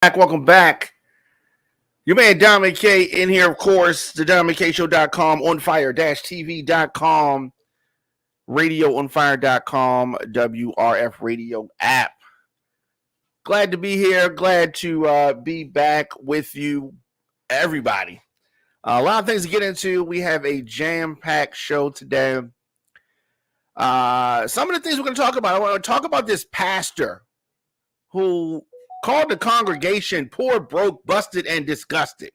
Welcome back. Your man Dominic K in here, of course, the DominicKShow.com, onfire-tv.com, radioonfire.com, WRF radio app. Glad to be here. Glad to be back with you, everybody. A lot of things to get into. We have a jam-packed show today. Some of the things we're going to talk about. I want to talk about this pastor who called the congregation poor, broke, busted, and disgusted.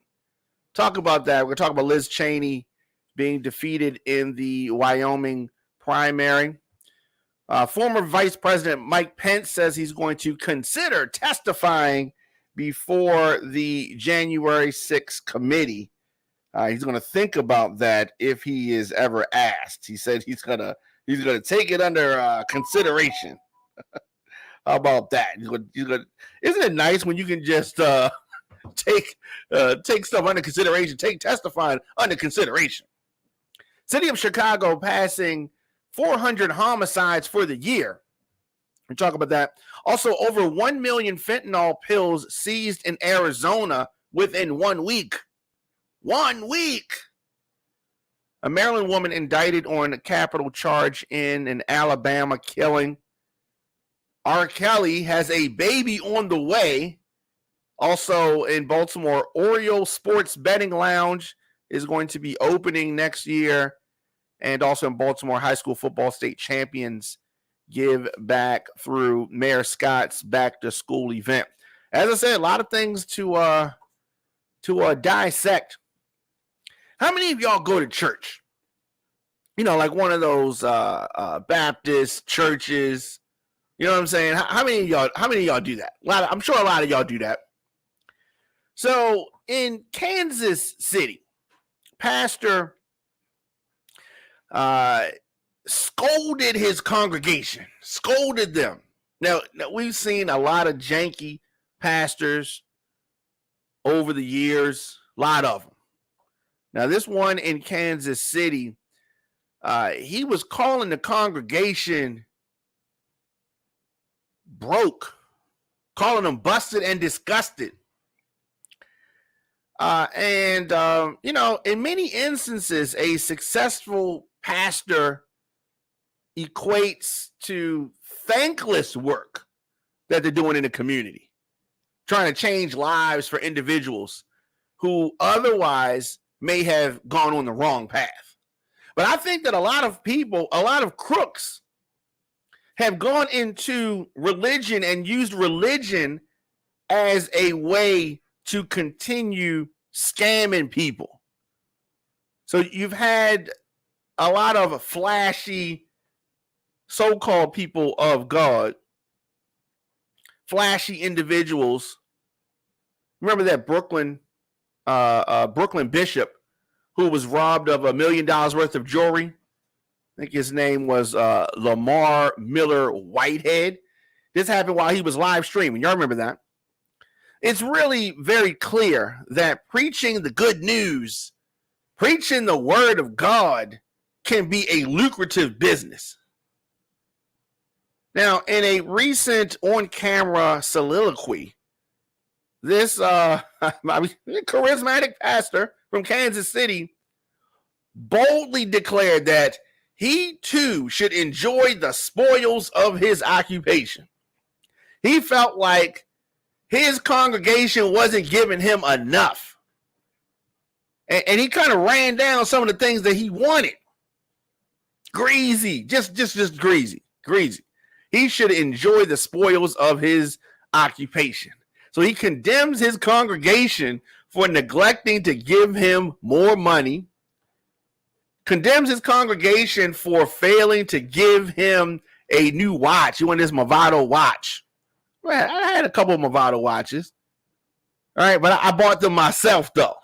Talk about that. We're going to talk about Liz Cheney being defeated in the Wyoming primary. Former Vice President Mike Pence says he's going to consider testifying before the January 6th committee. He's going to think about that if he is ever asked. He said he's going to take it under consideration. How about that? Isn't it nice when you can just take stuff under consideration, take testifying under consideration? City of Chicago passing 400 homicides for the year. We talk about that. Also, over 1 million fentanyl pills seized in Arizona within 1 week. 1 week. A Maryland woman indicted on a capital charge in an Alabama killing. R. Kelly has a baby on the way. Also in Baltimore, Orioles Sports Betting Lounge is going to be opening next year. And also in Baltimore, high school football state champions give back through Mayor Scott's back to school event. As I said, a lot of things to dissect. How many of y'all go to church? You know, like one of those Baptist churches. You know what I'm saying? How many of y'all do that? I'm sure a lot of y'all do that. So in Kansas City, pastor scolded his congregation, scolded them. Now we've seen a lot of janky pastors over the years, a lot of them. Now this one in Kansas City, he was calling the congregation broke, calling them busted and disgusted. In many instances, a successful pastor equates to thankless work that they're doing in the community, trying to change lives for individuals who otherwise may have gone on the wrong path. But I think that a lot of people, a lot of crooks, have gone into religion and used religion as a way to continue scamming people. So you've had a lot of flashy so-called people of God, flashy individuals. Remember that Brooklyn bishop who was robbed of $1 million worth of jewelry? I think his name was Lamar Miller Whitehead. This happened while he was live streaming. Y'all remember that? It's really very clear that preaching the good news, preaching the word of God can be a lucrative business. Now, in a recent on-camera soliloquy, this charismatic pastor from Kansas City boldly declared that he too should enjoy the spoils of his occupation. He felt like his congregation wasn't giving him enough. And he kind of ran down some of the things that he wanted. Greasy, just greasy. He should enjoy the spoils of his occupation. So he condemns his congregation for neglecting to give him more money, condemns his congregation for failing to give him a new watch. He wanted this Movado watch. Well, I had a couple of Movado watches. All right, but I bought them myself, though.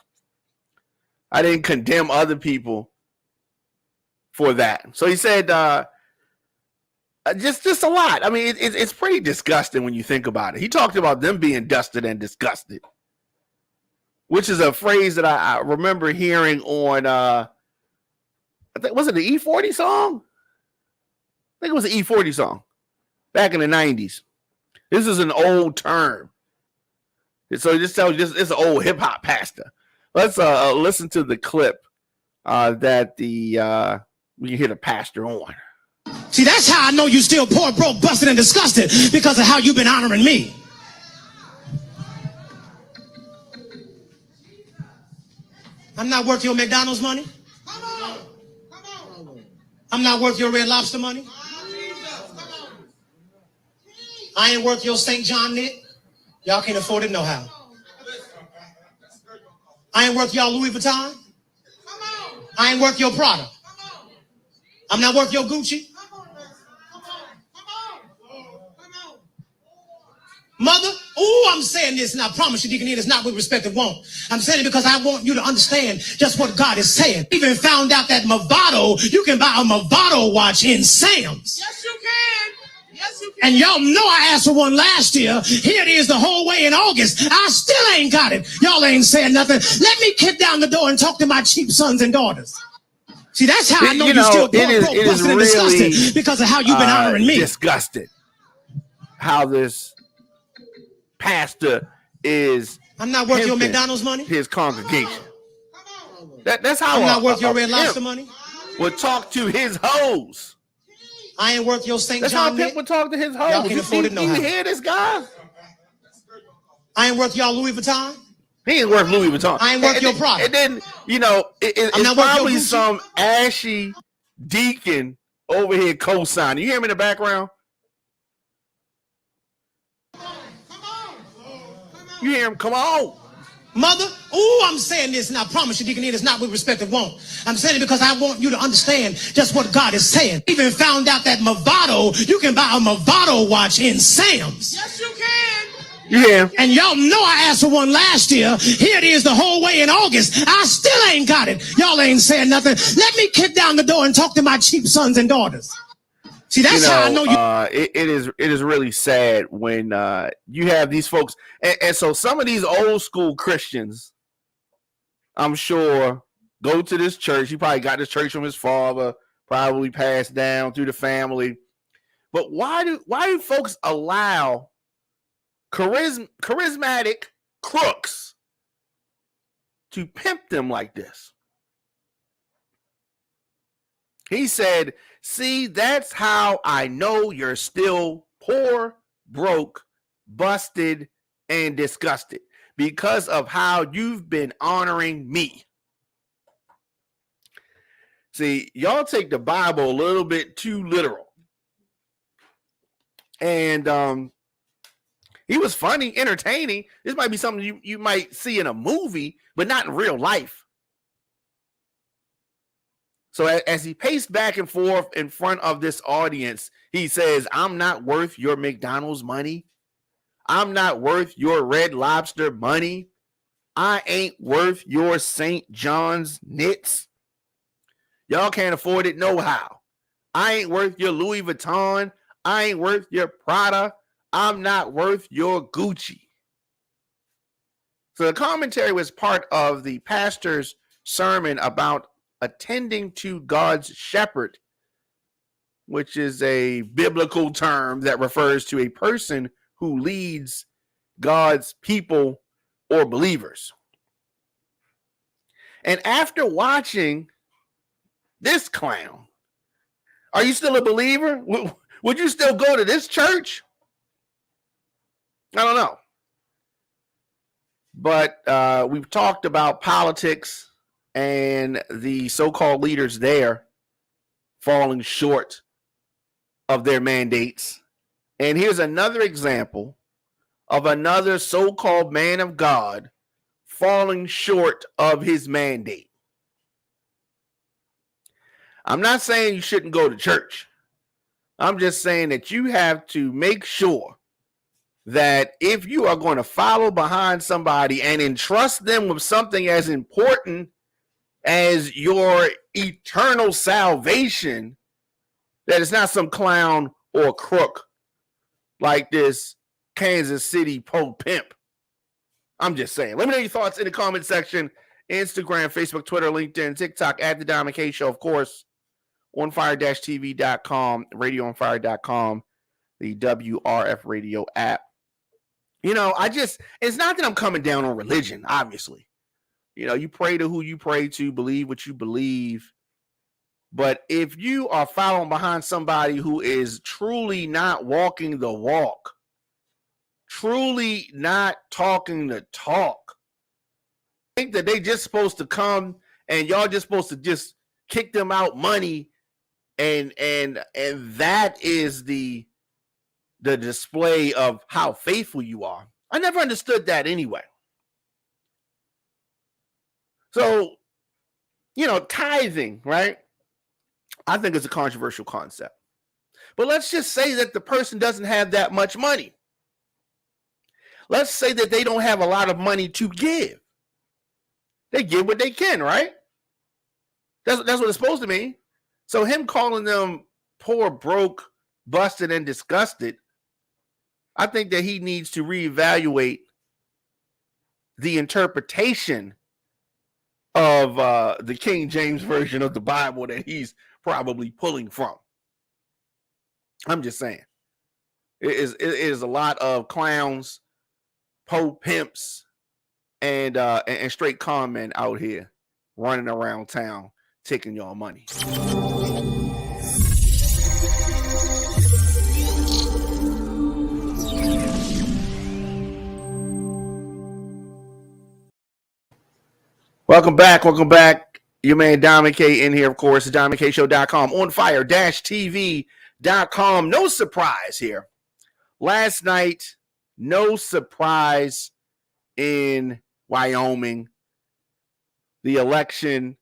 I didn't condemn other people for that. So he said just a lot. I mean, it's pretty disgusting when you think about it. He talked about them being dusted and disgusted, which is a phrase that I remember hearing on I think, was it the E40 song? I think it was the E40 song back in the 90s. This is an old term. So it just tells you this is an old hip hop pastor. Let's listen to the clip that we can hear the pastor on. See, that's how I know you still poor, broke, busted, and disgusted, because of how you've been honoring me. I'm not worth your McDonald's money. Come on. Come on. I'm not worth your Red Lobster money. I ain't worth your St. John knit. Y'all can't afford it no how. I ain't worth y'all Louis Vuitton. I ain't worth your Prada. I'm not worth your Gucci. Mother, I'm saying this, and I promise you, Deaconess, it's not with respect and want. I'm saying it because I want you to understand just what God is saying. Even found out that Movado, you can buy a Movado watch in Sam's. Yes, you can. Yes, you can. And y'all know I asked for one last year. Here it is the whole way in August. I still ain't got it. Y'all ain't saying nothing. Let me kick down the door and talk to my cheap sons and daughters. See, that's how I know you still broke, busted, and disgusted, because of how you've been honoring me. Disgusted. How this pastor is. I'm not worth your McDonald's money. His congregation. That's how I'm not worth your Red Lobster money. Would talk to his hoes. I ain't worth your St. That's John how people talk to his hoes. Y'all can't afford it no how. You hear this guy? I ain't worth y'all Louis Vuitton. He ain't worth Louis Vuitton. I ain't worth your product. And then, it's probably some ashy deacon over here co-signing. You hear him in the background? You hear him? Come on. Mother, I'm saying this, and I promise you, Deaconess, it's not with respect and want. I'm saying it because I want you to understand just what God is saying. Even found out that Movado, you can buy a Movado watch in Sam's. Yes, you can. Yeah. And y'all know I asked for one last year. Here it is the whole way in August. I still ain't got it. Y'all ain't saying nothing. Let me kick down the door and talk to my cheap sons and daughters. See, that's how I know you. It is really sad when you have these folks. And so some of these old school Christians, I'm sure, go to this church. He probably got this church from his father, probably passed down through the family. But why do folks allow charismatic crooks to pimp them like this? He said, see, that's how I know you're still poor, broke, busted, and disgusted, because of how you've been honoring me. See, y'all take the Bible a little bit too literal. And he was funny, entertaining. This might be something you might see in a movie, but not in real life. So as he paced back and forth in front of this audience, he says, I'm not worth your McDonald's money. I'm not worth your Red Lobster money. I ain't worth your St. John's knits. Y'all can't afford it no how. I ain't worth your Louis Vuitton. I ain't worth your Prada. I'm not worth your Gucci. So the commentary was part of the pastor's sermon about attending to God's shepherd, which is a biblical term that refers to a person who leads God's people or believers. And after watching this clown, are you still a believer? Would you still go to this church? I don't know. But we've talked about politics and the so-called leaders there falling short of their mandates. And here's another example of another so-called man of God falling short of his mandate. I'm not saying you shouldn't go to church. I'm just saying that you have to make sure that if you are going to follow behind somebody and entrust them with something as important as your eternal salvation, that it's not some clown or crook like this Kansas City pimp. I'm just saying. Let me know your thoughts in the comment section. Instagram, Facebook, Twitter, LinkedIn, TikTok, at The Diamond K Show, of course, onfire-tv.com, radioonfire.com, the WRF radio app. it's not that I'm coming down on religion, obviously. You pray to who you pray to, believe what you believe. But if you are following behind somebody who is truly not walking the walk, truly not talking the talk, I think that they just supposed to come and y'all just supposed to just kick them out money, and that is the display of how faithful you are. I never understood that anyway. So, tithing, right? I think it's a controversial concept. But let's just say that the person doesn't have that much money. Let's say that they don't have a lot of money to give. They give what they can, right? That's what it's supposed to mean. So him calling them poor, broke, busted, and disgusted, I think that he needs to reevaluate the interpretation of the King James version of the Bible that he's probably pulling from. I'm just saying. It is a lot of clowns, pimps, and straight con men out here running around town taking y'all money. Welcome back. Your man Diamond K in here, of course, DiamondKShow.com, onfire-tv.com. No surprise here. Last night, no surprise in Wyoming. The election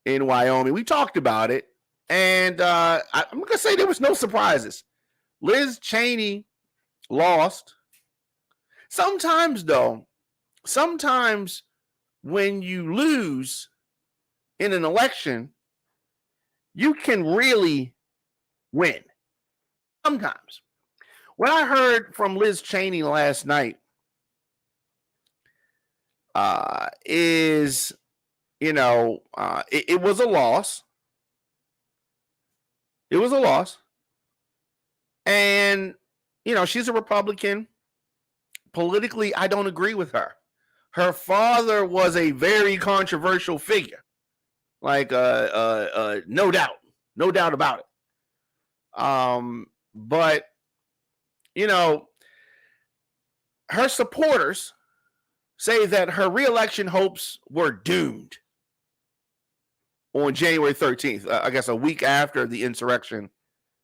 in Wyoming. We talked about it, and I'm going to say there was no surprises. Liz Cheney lost. Sometimes when you lose in an election, you can really win. Sometimes. What I heard from Liz Cheney last night is, it was a loss. It was a loss. And, she's a Republican. Politically, I don't agree with her. Her father was a very controversial figure. Like, no doubt about it. But, her supporters say that her reelection hopes were doomed on January 13th, I guess a week after the insurrection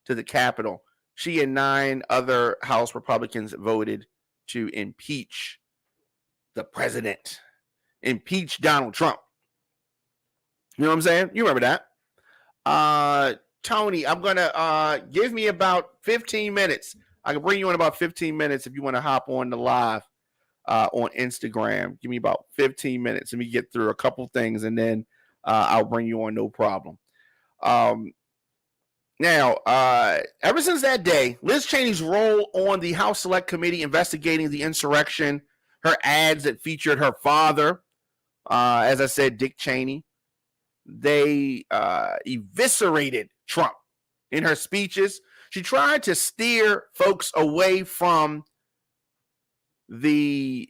to the Capitol. She and 9 other House Republicans voted to impeach the president, impeach Donald Trump. You know what I'm saying? You remember that. Tony, I'm going to give me about 15 minutes. I can bring you in about 15 minutes if you want to hop on the live on Instagram. Give me about 15 minutes. Let me get through a couple things, and then I'll bring you on, no problem. Now, ever since that day, Liz Cheney's role on the House Select Committee investigating the insurrection, her ads that featured her father, as I said, Dick Cheney, they eviscerated Trump in her speeches. She tried to steer folks away from the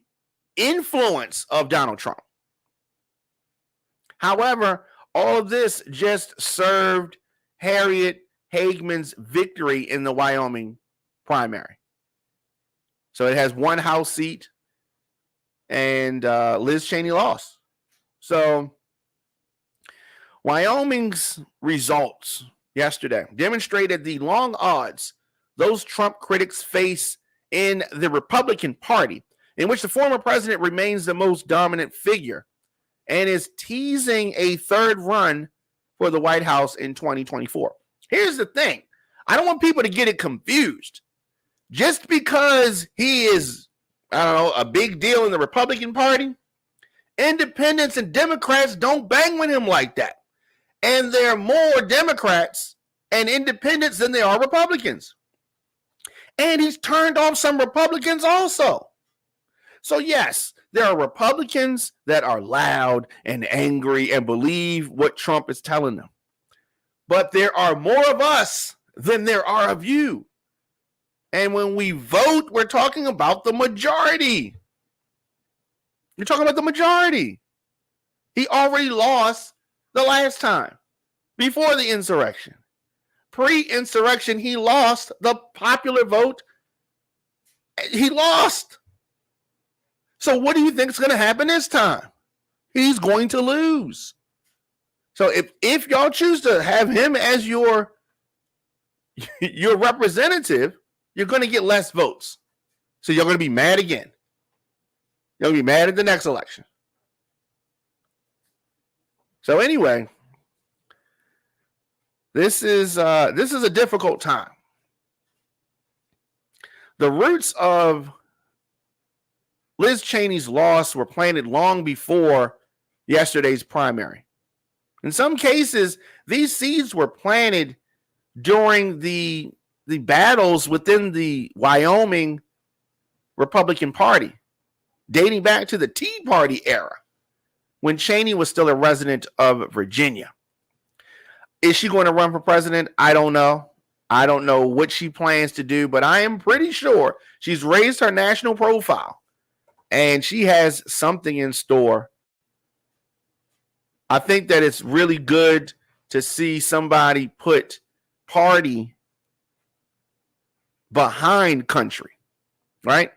influence of Donald Trump. However, all of this just served Harriet Hageman's victory in the Wyoming primary. So it has 1 House seat, and Liz Cheney lost. So Wyoming's results yesterday demonstrated the long odds those Trump critics face in the Republican Party, in which the former president remains the most dominant figure and is teasing a third run for the White House in 2024. Here's the thing. I don't want people to get it confused. Just because he is, a big deal in the Republican Party, independents and Democrats don't bang with him like that. And there are more Democrats and independents than there are Republicans. And he's turned off some Republicans also. So yes, there are Republicans that are loud and angry and believe what Trump is telling them. But there are more of us than there are of you. And when we vote, we're talking about the majority. You're talking about the majority. He already lost the last time before the insurrection. Pre-insurrection, he lost the popular vote. He lost. So what do you think is going to happen this time? He's going to lose. So if y'all choose to have him as your representative, you're going to get less votes. So you're going to be mad again. You're going to be mad at the next election. So anyway, this is a difficult time. The roots of Liz Cheney's loss were planted long before yesterday's primary. In some cases, these seeds were planted during the battles within the Wyoming Republican Party, dating back to the Tea Party era, when Cheney was still a resident of Virginia. Is she going to run for president? I don't know. I don't know what she plans to do, but I am pretty sure she's raised her national profile and she has something in store. I think that it's really good to see somebody put party behind country, right?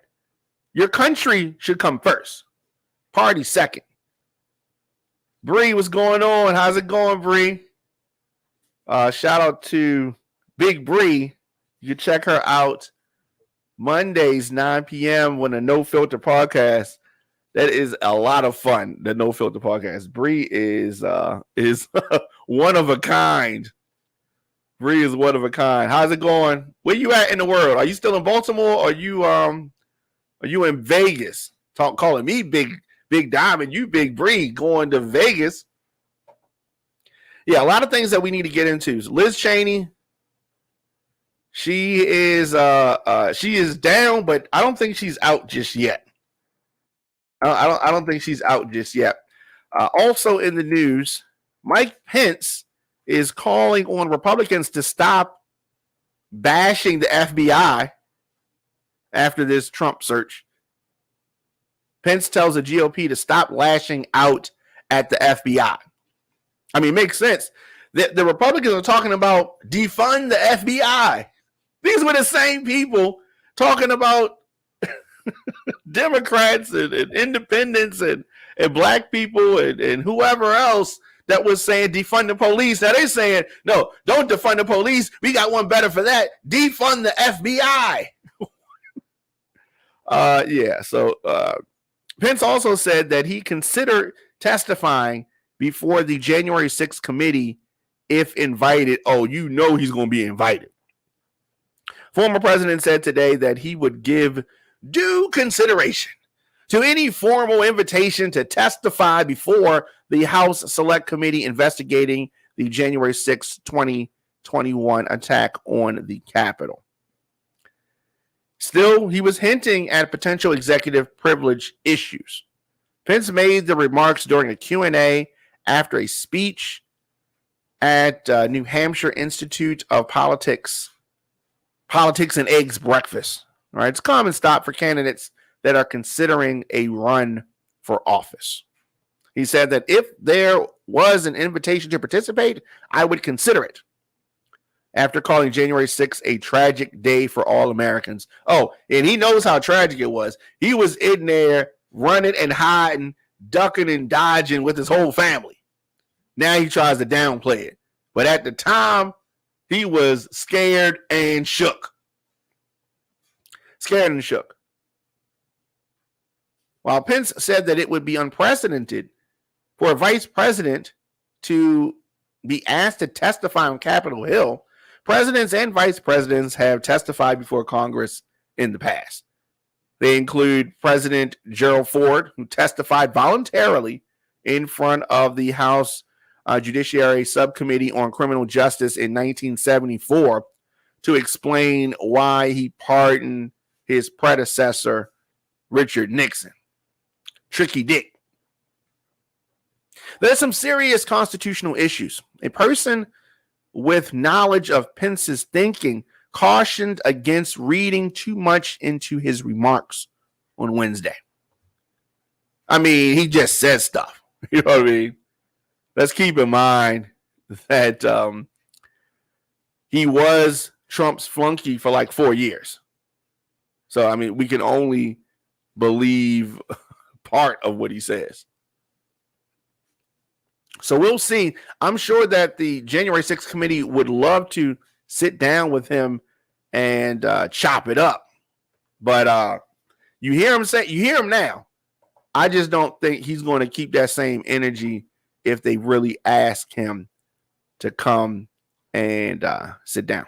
Your country should come first, party second. Bree, what's going on? How's it going, Bree? Shout out to Big Bree. You can check her out Mondays, 9 p.m. when a No Filter podcast. That is a lot of fun. The No Filter podcast. Bree is one of a kind. Bree is one of a kind. How's it going? Where you at in the world? Are you still in Baltimore? Or are you in Vegas? Calling me Big Diamond. You Big Bree going to Vegas. Yeah, a lot of things that we need to get into. Liz Cheney, she is down, but I don't think she's out just yet. I don't think she's out just yet. Also in the news, Mike Pence is calling on Republicans to stop bashing the FBI after this Trump search. Pence tells the GOP to stop lashing out at the FBI. I mean, it makes sense. The Republicans are talking about defund the FBI. These were the same people talking about Democrats and independents and black people and whoever else that was saying defund the police. Now they're saying, no, don't defund the police. We got one better for that. Defund the FBI. So Pence also said that he considered testifying before the January 6th committee if invited. Oh, you know he's going to be invited. Former president said today that he would give due consideration to any formal invitation to testify before the House Select Committee investigating the January 6, 2021 attack on the Capitol. Still, he was hinting at potential executive privilege issues. Pence made the remarks during a Q&A after a speech at New Hampshire Institute of Politics and Eggs breakfast. All right, it's a common stop for candidates that are considering a run for office. He said that if there was an invitation to participate, I would consider it. After calling January 6th a tragic day for all Americans. Oh, and he knows how tragic it was. He was in there running and hiding, ducking and dodging with his whole family. Now he tries to downplay it. But at the time, he was scared and shook. Scared and shook. While Pence said that it would be unprecedented for a vice president to be asked to testify on Capitol Hill, presidents and vice presidents have testified before Congress in the past. They include President Gerald Ford, who testified voluntarily in front of the House Judiciary Subcommittee on Criminal Justice in 1974 to explain why he pardoned his predecessor, Richard Nixon. Tricky Dick. There's some serious constitutional issues. A person with knowledge of Pence's thinking cautioned against reading too much into his remarks on Wednesday. I mean, he just says stuff. You know what I mean? Let's keep in mind that he was Trump's flunky for like 4 years. So, I mean, we can only believe part of what he says. So we'll see. I'm sure that the January 6th committee would love to sit down with him and chop it up. But you hear him now. I just don't think he's going to keep that same energy if they really ask him to come and sit down.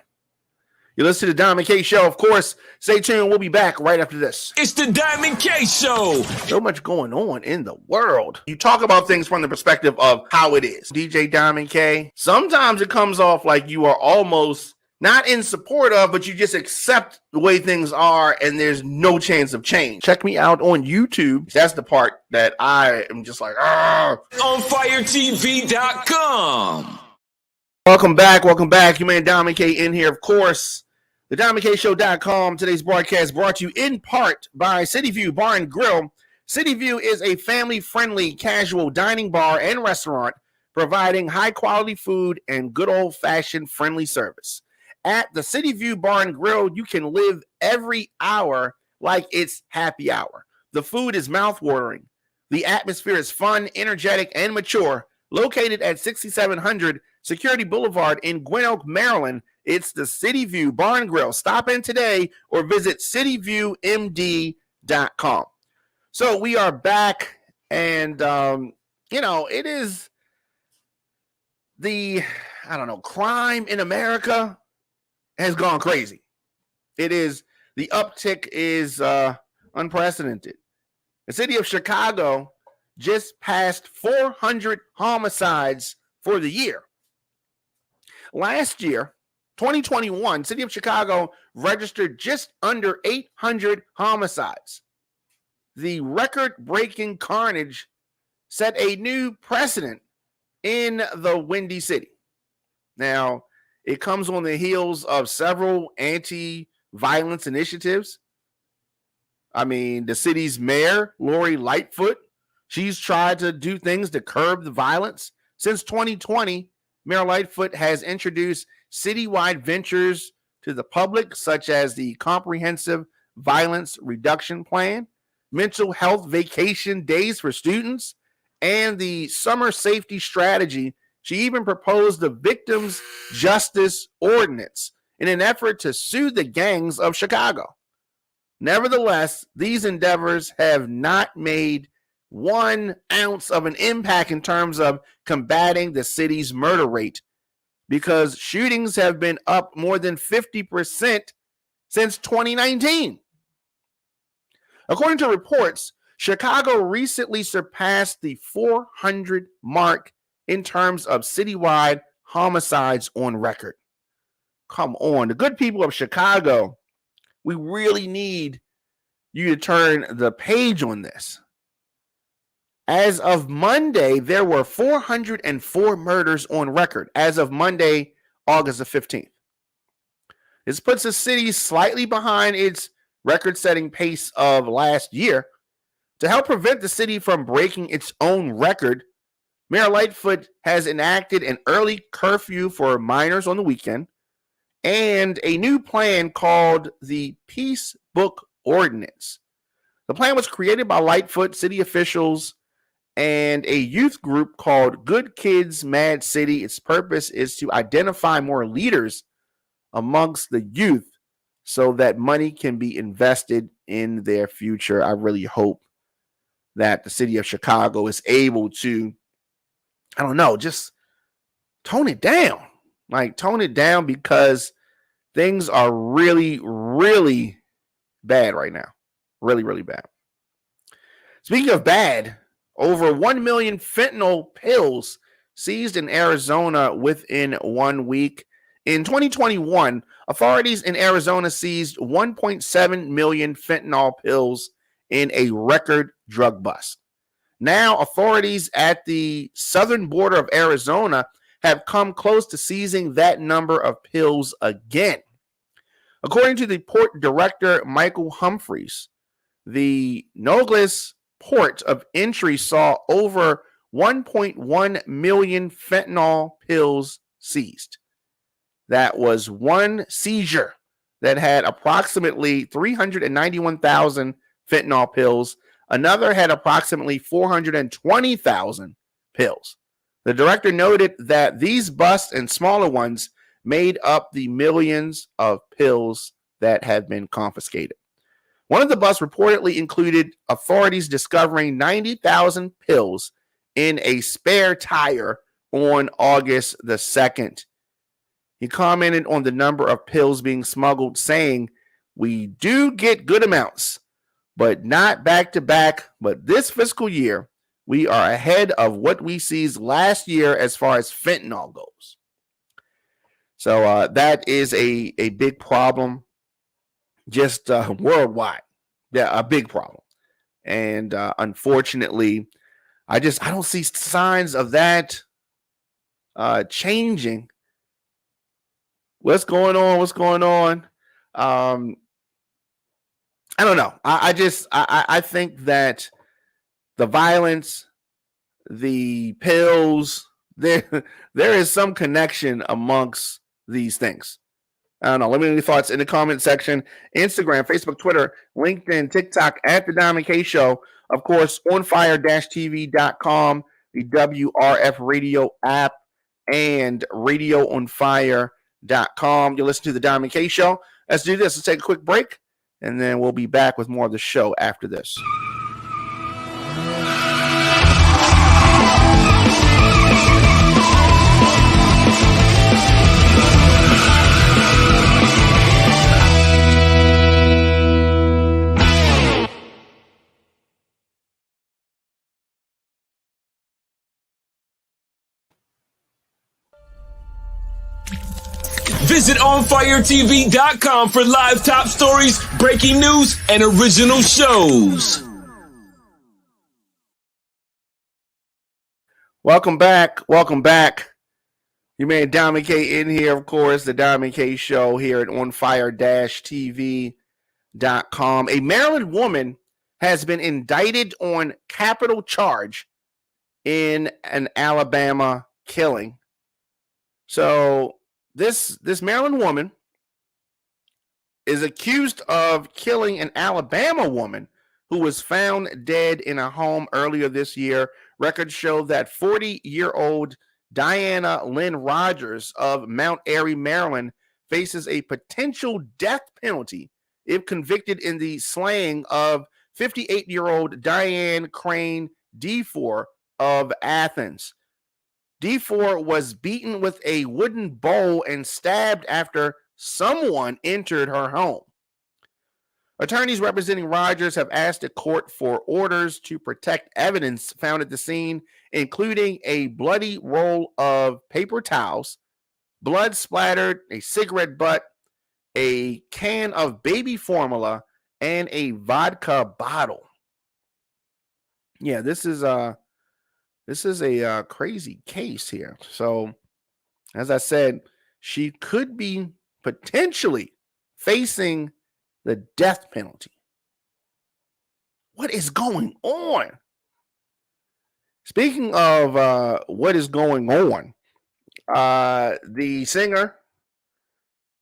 You listen to the Diamond K Show. Of course, stay tuned. We'll be back right after this. It's the Diamond K Show. So much going on in the world. You talk about things from the perspective of how it is. DJ Diamond K, sometimes it comes off like you are almost not in support of, but you just accept the way things are and there's no chance of change. Check me out on YouTube. That's the part that I am just like, OnFireTV.com. Welcome back. You man Diamond K in here, of course. The DiamondKShow.com. Today's broadcast brought to you in part by City View Bar and Grill. City View is a family-friendly casual dining bar and restaurant providing high-quality food and good old-fashioned friendly service. At the City View Bar and Grill, you can live every hour like it's happy hour. The food is mouth-watering. The atmosphere is fun, energetic, and mature. Located at 6700 Security Boulevard in Gwen Oak, Maryland, it's the City View Bar and Grill. Stop in today or visit cityviewmd.com. So we are back, and, it is crime in America has gone crazy. The uptick is unprecedented. The city of Chicago just passed 400 homicides for the year. Last year, 2021, city of Chicago registered just under 800 homicides. The record-breaking carnage set a new precedent in the Windy City. Now, it comes on the heels of several anti-violence initiatives. I mean, the city's mayor, Lori Lightfoot, she's tried to do things to curb the violence. Since 2020, Mayor Lightfoot has introduced citywide ventures to the public, such as the Comprehensive Violence Reduction Plan, mental health vacation days for students, and the Summer Safety Strategy. She even proposed the Victims' Justice Ordinance in an effort to soothe the gangs of Chicago. Nevertheless, these endeavors have not made 1 ounce of an impact in terms of combating the city's murder rate, because shootings have been up more than 50% since 2019. According to reports, Chicago recently surpassed the 400 mark in terms of citywide homicides on record. Come on, the good people of Chicago, we really need you to turn the page on this. As of Monday, there were 404 murders on record as of Monday, August the 15th. This puts the city slightly behind its record-setting pace of last year. To help prevent the city from breaking its own record, Mayor Lightfoot has enacted an early curfew for minors on the weekend and a new plan called the Peace Book Ordinance. The plan was created by Lightfoot, city officials, and a youth group called Good Kids Mad City. Its purpose is to identify more leaders amongst the youth so that money can be invested in their future. I really hope that the city of Chicago is able to, just tone it down. Tone it down, because things are really, really bad right now. Really, really bad. Speaking of bad, over 1 million fentanyl pills seized in Arizona within 1 week. In 2021, authorities in Arizona seized 1.7 million fentanyl pills in a record drug bust. Now, authorities at the southern border of Arizona have come close to seizing that number of pills again. According to the port director, Michael Humphreys, the Nogales port of entry saw over 1.1 million fentanyl pills seized. That was one seizure that had approximately 391,000 fentanyl pills. Another had approximately 420,000 pills. The director noted that these busts and smaller ones made up the millions of pills that have been confiscated. One of the busts reportedly included authorities discovering 90,000 pills in a spare tire on August the 2nd. He commented on the number of pills being smuggled, saying, "We do get good amounts, but not back to back. But this fiscal year, we are ahead of what we seized last year as far as fentanyl goes." So that is a big problem, just worldwide. Yeah, a big problem. And unfortunately, I don't see signs of that changing. What's going on? I don't know. I think that the violence, the pills, there is some connection amongst these things. I don't know. Let me know your thoughts in the comment section. Instagram, Facebook, Twitter, LinkedIn, TikTok, at The Diamond K Show. Of course, onfire-tv.com, the WRF radio app, and radioonfire.com. You listen to The Diamond K Show. Let's do this. Let's take a quick break, and then we'll be back with more of the show after this. Visit OnFireTV.com for live top stories, breaking news, and original shows. Welcome back. You made Diamond K in here, of course, the Diamond K Show here at OnFire-TV.com. A Maryland woman has been indicted on capital charge in an Alabama killing. So this Maryland woman is accused of killing an Alabama woman who was found dead in a home earlier this year. Records show that 40-year-old Diana Lynn Rogers of Mount Airy, Maryland, faces a potential death penalty if convicted in the slaying of 58-year-old Diane Crane D4 of Athens. D4 was beaten with a wooden bowl and stabbed after someone entered her home. Attorneys representing Rogers have asked the court for orders to protect evidence found at the scene, including a bloody roll of paper towels, blood splattered, a cigarette butt, a can of baby formula, and a vodka bottle. Yeah, this is a crazy case here. So, as I said, she could be potentially facing the death penalty. What is going on? Speaking of what is going on, the singer,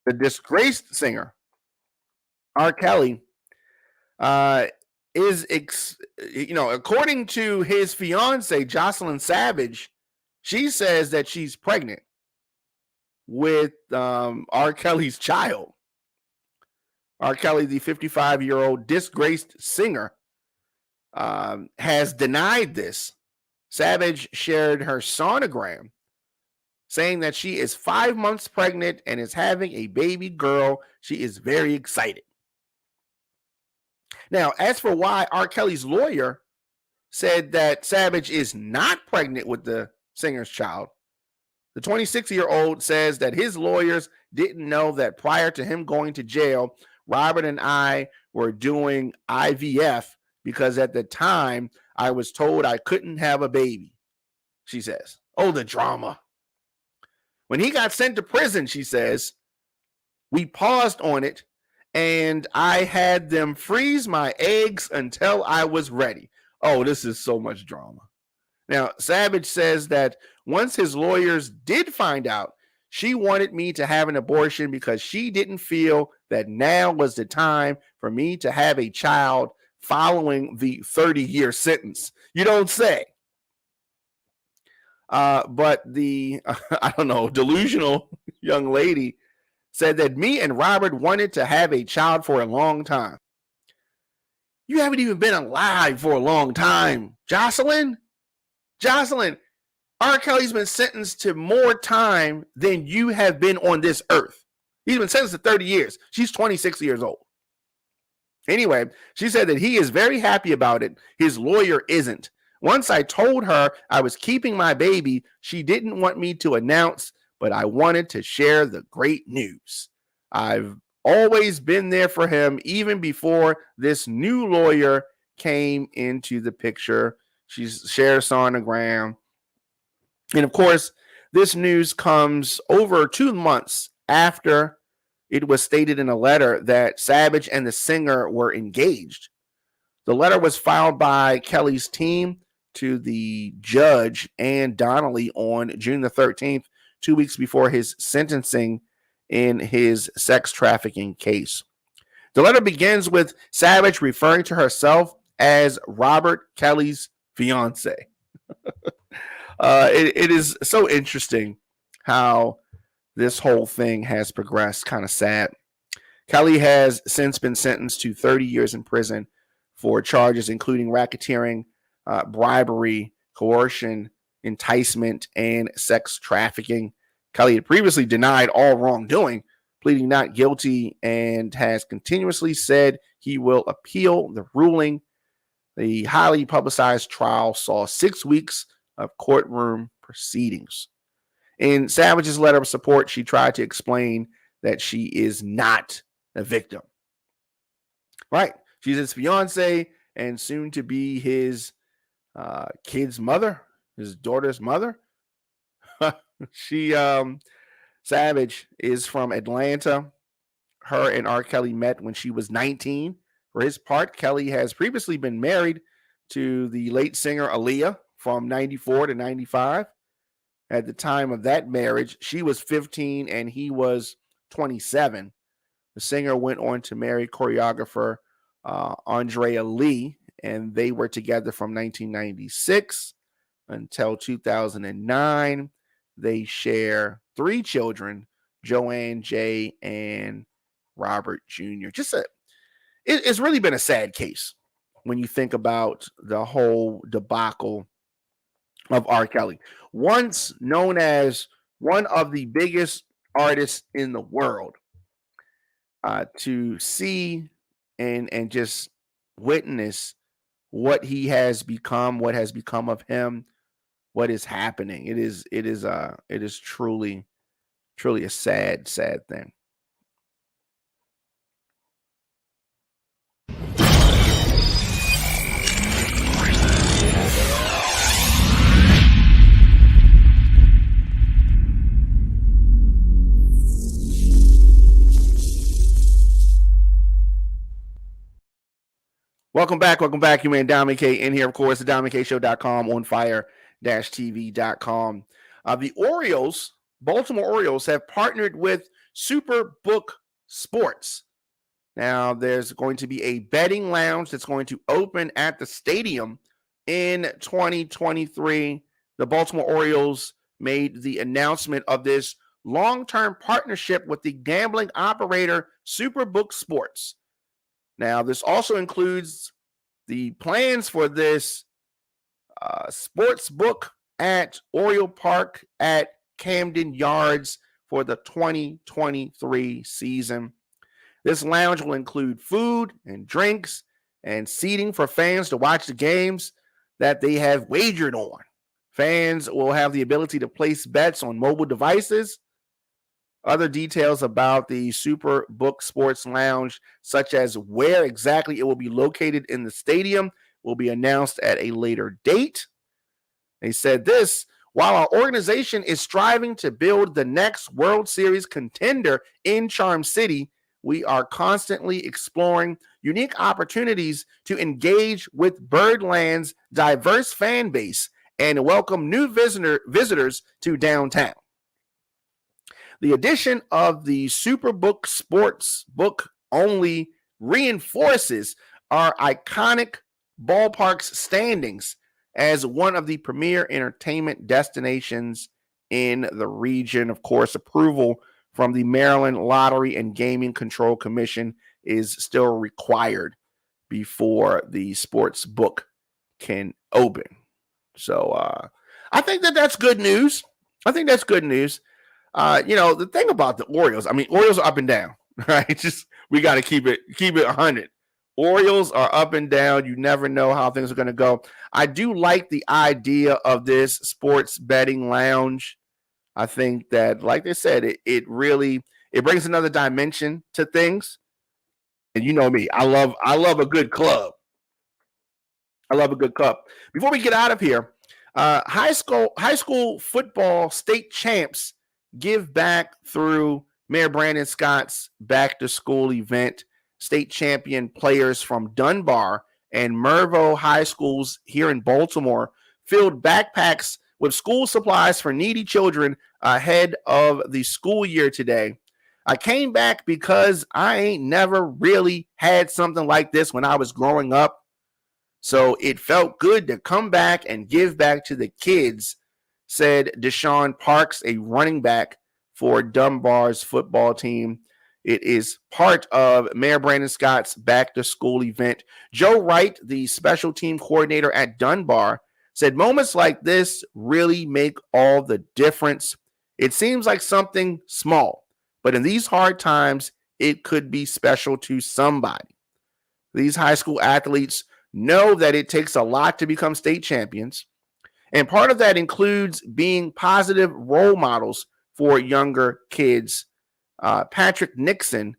the disgraced singer, R. Kelly, is, according to his fiancée, Joycelyn Savage, she says that she's pregnant with R. Kelly's child. R. Kelly, the 55-year-old disgraced singer, has denied this. Savage shared her sonogram saying that she is 5 months pregnant and is having a baby girl. She is very excited. Now, as for why R. Kelly's lawyer said that Savage is not pregnant with the singer's child, the 26-year-old says that his lawyers didn't know that prior to him going to jail, Robert and I were doing IVF because at the time I was told I couldn't have a baby, she says. Oh, the drama. When he got sent to prison, she says, we paused on it and I had them freeze my eggs until I was ready. Oh, this is so much drama. Now, Savage says that once his lawyers did find out, she wanted me to have an abortion because she didn't feel that now was the time for me to have a child following the 30-year sentence. You don't say. But the, I don't know, delusional young lady said that me and Robert wanted to have a child for a long time. You haven't even been alive for a long time, Joycelyn. Joycelyn, R. Kelly's been sentenced to more time than you have been on this earth. He's been sentenced to 30 years. She's 26 years old. Anyway, she said that he is very happy about it. His lawyer isn't. Once I told her I was keeping my baby, she didn't want me to announce, but I wanted to share the great news. I've always been there for him, even before this new lawyer came into the picture. She shares on the gram. And of course, this news comes over 2 months after it was stated in a letter that Savage and the singer were engaged. The letter was filed by Kelly's team to the judge, Ann Donnelly, on June the 13th, 2 weeks before his sentencing in his sex trafficking case. The letter begins with Savage referring to herself as Robert Kelly's fiancée. It is so interesting how this whole thing has progressed. Kind of sad. Kelly has since been sentenced to 30 years in prison for charges including racketeering, bribery, coercion, enticement, and sex trafficking. Kelly had previously denied all wrongdoing, pleading not guilty, and has continuously said he will appeal the ruling. The highly publicized trial saw 6 weeks of courtroom proceedings. In Savage's letter of support, she tried to explain that she is not a victim. Right. She's his fiance and soon to be his kid's mother, his daughter's mother. Savage is from Atlanta. Her and R. Kelly met when she was 19. For his part, Kelly has previously been married to the late singer Aaliyah from 94 to 95. At the time of that marriage, she was 15 and he was 27. The singer went on to marry choreographer Andrea Lee, and they were together from 1996 until 2009. They share 3 children, Joanne, Jay, and Robert Jr. It's really been a sad case when you think about the whole debacle of R. Kelly. Once known as one of the biggest artists in the world, to see and just witness what he has become, what has become of him, what is happening. It is truly a sad thing. Welcome back. You man, Dominic K in here, of course, the DominiCShow.com, on fire-tv.com. The Orioles, Baltimore Orioles, have partnered with Superbook Sports. Now, there's going to be a betting lounge that's going to open at the stadium in 2023. The Baltimore Orioles made the announcement of this long-term partnership with the gambling operator Superbook Sports. Now, this also includes the plans for this sports book at Oriole Park at Camden Yards for the 2023 season. This lounge will include food and drinks and seating for fans to watch the games that they have wagered on. Fans will have the ability to place bets on mobile devices. Other details about the Superbook Sports Lounge, such as where exactly it will be located in the stadium, will be announced at a later date. They said this: while our organization is striving to build the next World Series contender in Charm City, we are constantly exploring unique opportunities to engage with Birdland's diverse fan base and welcome new visitors to downtown. The addition of the Superbook Sports Book only reinforces our iconic ballpark's standings as one of the premier entertainment destinations in the region. Of course, approval from the Maryland Lottery and Gaming Control Commission is still required before the sports book can open. So I think that's good news. I think that's good news. The thing about the Orioles, Orioles are up and down, right? We got to keep it 100. Orioles are up and down. You never know how things are going to go. I do like the idea of this sports betting lounge. I think that, like they said, it brings another dimension to things. And you know me, I love a good club. I love a good club. Before we get out of here, high school football state champs give back through Mayor Brandon Scott's back to school event. State champion players from Dunbar and Mervo high schools here in Baltimore filled backpacks with school supplies for needy children ahead of the school year today. I came back because I ain't never really had something like this when I was growing up. So it felt good to come back and give back to the kids, said Deshaun Parks, a running back for Dunbar's football team. It is part of Mayor Brandon Scott's back to school event. Joe Wright, the special team coordinator at Dunbar, said moments like this really make all the difference. It seems like something small, but in these hard times, it could be special to somebody. These high school athletes know that it takes a lot to become state champions, and part of that includes being positive role models for younger kids. Patrick Nixon,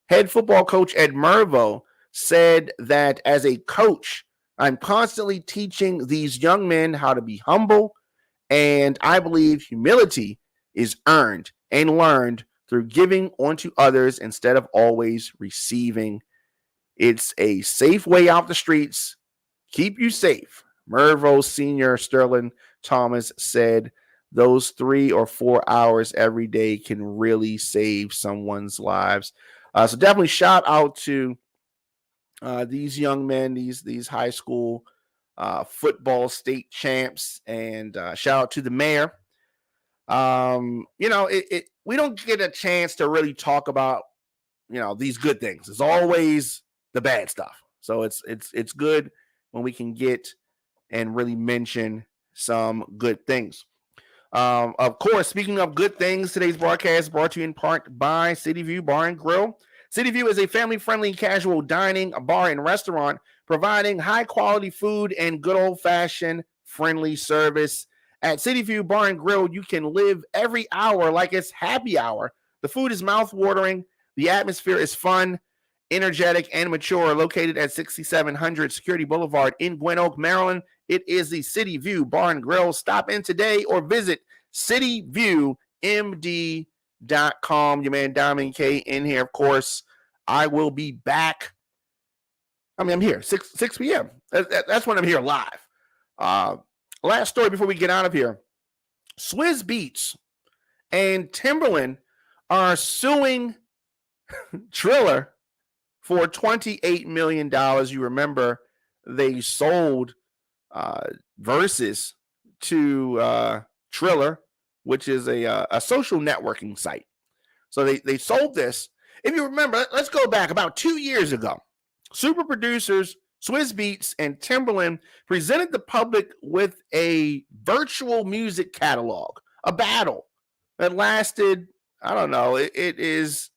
head football coach at Mervo, said that as a coach, I'm constantly teaching these young men how to be humble, and I believe humility is earned and learned through giving onto others instead of always receiving. It's a safe way out the streets. Keep you safe. Mervo senior Sterling Thomas said those 3 or 4 hours every day can really save someone's lives. So definitely shout out to these young men, these high school football state champs, and shout out to the mayor. We don't get a chance to really talk about, these good things. It's always the bad stuff. So it's good when we can get and really mention some good things. Of course, speaking of good things, today's broadcast is brought to you in part by City View Bar and Grill. City View is a family-friendly casual dining bar and restaurant providing high-quality food and good old-fashioned friendly service. At City View Bar and Grill, you can live every hour like it's happy hour. The food is mouth-watering. The atmosphere is fun, energetic, and mature. Located at 6700 Security Boulevard in Gwen Oak, Maryland, it is the City View Bar and Grill. Stop in today or visit cityviewmd.com. Your man Diamond K in here, of course. I will be back. I'm here 6 p.m. That's when I'm here live. Last story before we get out of here. Swizz Beatz and Timberland are suing Triller for $28 million. You remember they sold Versus to Triller, which is a social networking site. So they sold this. If you remember, let's go back about 2 years ago. Super producers Swizz Beatz and Timberland presented the public with a virtual music catalog, a battle that lasted, I don't know, it is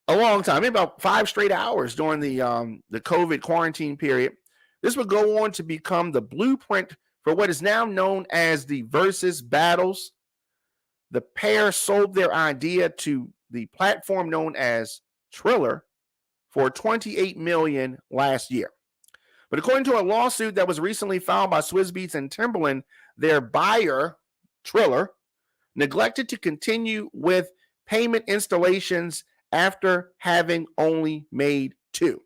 a long time, maybe about 5 straight hours during the COVID quarantine period. This would go on to become the blueprint for what is now known as the Versus Battles. The pair sold their idea to the platform known as Triller for $28 million last year. But according to a lawsuit that was recently filed by Swizz Beatz and Timberland, their buyer, Triller, neglected to continue with payment installations after having only made 2.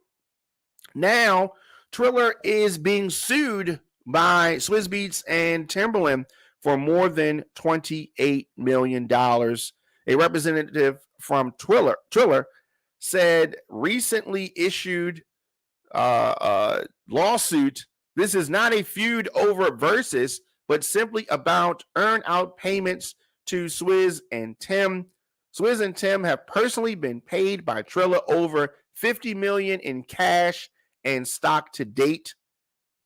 Now, Triller is being sued by Swizz Beatz and Timberland for more than $28 million. A representative from Triller said recently issued lawsuit. This is not a feud over verses, but simply about earn out payments to Swizz and Tim. Swizz and Tim have personally been paid by Triller over $50 million in cash and stock to date,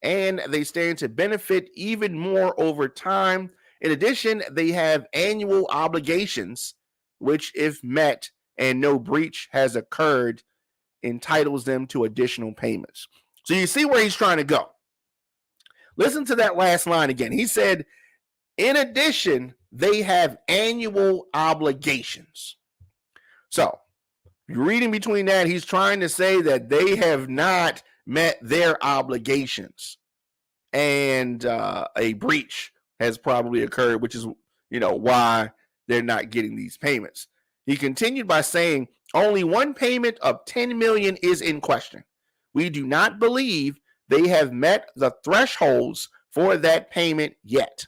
and they stand to benefit even more over time. In addition, they have annual obligations, which, if met and no breach has occurred, entitles them to additional payments. So you see where he's trying to go. Listen to that last line again. He said, in addition, they have annual obligations. So you're reading between that, he's trying to say that they have not met their obligations, and a breach has probably occurred, which is, why they're not getting these payments. He continued by saying, only one payment of $10 million is in question. We do not believe they have met the thresholds for that payment yet,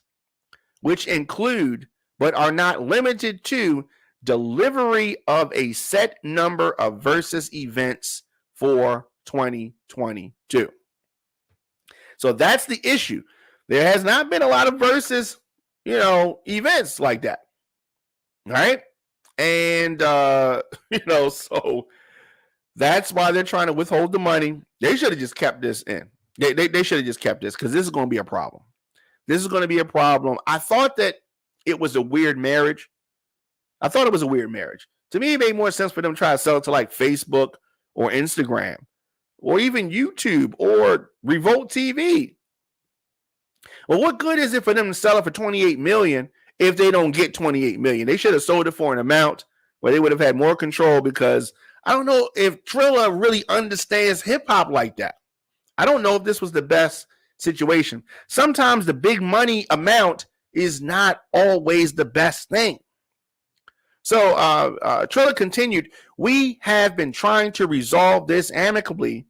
which include, but are not limited to, delivery of a set number of versus events for 2022. So that's the issue. There has not been a lot of versus, events like that. All right. And, so that's why they're trying to withhold the money. They should have just kept this in. They should have just kept this, because this is going to be a problem. This is going to be a problem. I thought that it was a weird marriage. To me, it made more sense for them to try to sell it to like Facebook or Instagram or even YouTube or Revolt TV. Well, what good is it for them to sell it for $28 million if they don't get $28 million? They should have sold it for an amount where they would have had more control, because I don't know if Triller really understands hip hop like that. I don't know if this was the best situation. Sometimes the big money amount is not always the best thing. So Triller continued, we have been trying to resolve this amicably,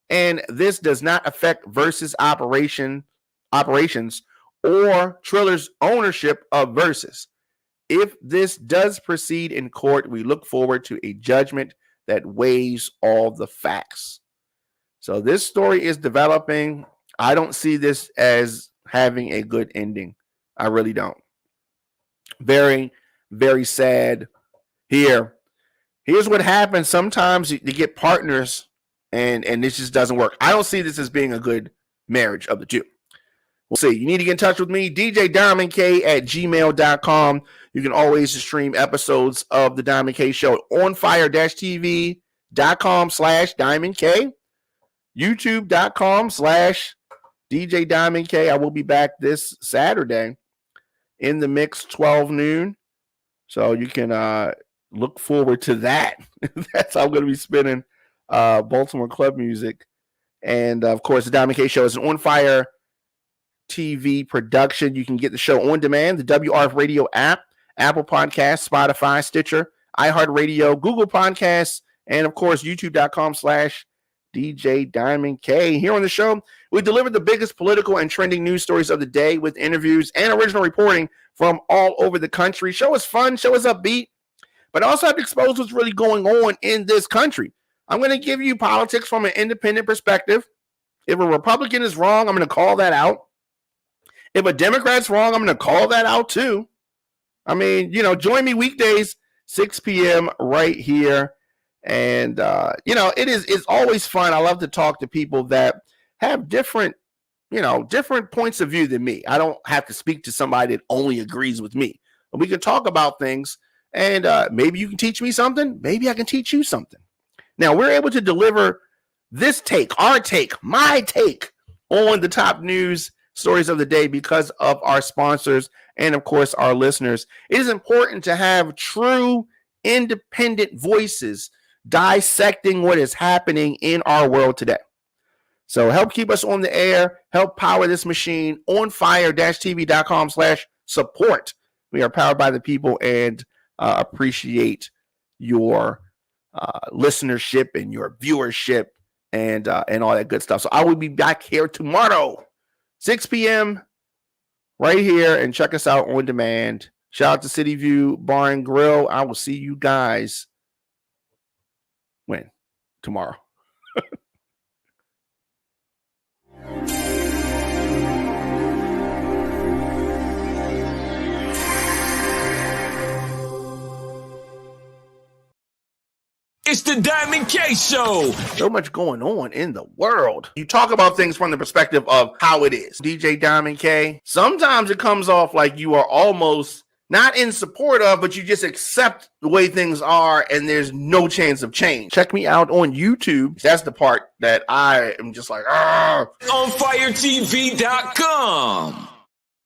and this does not affect Versus operations or Triller's ownership of Versus. If this does proceed in court, we look forward to a judgment that weighs all the facts. So this story is developing. I don't see this as having a good ending. I really don't. Very, very sad here. Here's what happens. Sometimes you get partners and this just doesn't work. I don't see this as being a good marriage of the two. We'll see. You need to get in touch with me, djdiamondk@gmail.com. You can always stream episodes of the Diamond K Show at onfire-tv.com/DiamondK, youtube.com/DJ I will be back this Saturday in the mix, 12 noon. So you can look forward to that. That's how I'm going to be spinning Baltimore club music. And, of course, the Diamond K Show is an On Fire TV production. You can get the show on demand, the WRF Radio app, Apple Podcasts, Spotify, Stitcher, iHeartRadio, Google Podcasts, and, of course, youtube.com/DJ Diamond K. Here on the show, we deliver the biggest political and trending news stories of the day with interviews and original reporting from all over the country. Show is fun, show is upbeat, but also have to expose what's really going on in this country. I'm going to give you politics from an independent perspective. If a Republican is wrong, I'm going to call that out. If a Democrat's wrong, I'm going to call that out too. I mean, join me weekdays, 6 p.m. right here. And, it's always fun. I love to talk to people that have different points of view than me. I don't have to speak to somebody that only agrees with me. But we can talk about things, and maybe you can teach me something. Maybe I can teach you something. Now, we're able to deliver this take, our take, my take on the top news stories of the day because of our sponsors and, of course, our listeners. It is important to have true independent voices dissecting what is happening in our world today. So help keep us on the air, help power this machine, onfire-tv.com/support. We are powered by the people and appreciate your listenership and your viewership and all that good stuff. So I will be back here tomorrow, 6 p.m. right here, and check us out on demand. Shout out to City View Bar and Grill. I will see you guys tomorrow. It's the Diamond K Show. So much going on in the world. You talk about things from the perspective of how it is. DJ Diamond K, sometimes it comes off like you are almost not in support of, but you just accept the way things are and there's no chance of change. Check me out on YouTube. That's the part that I am just like, OnFireTV.com.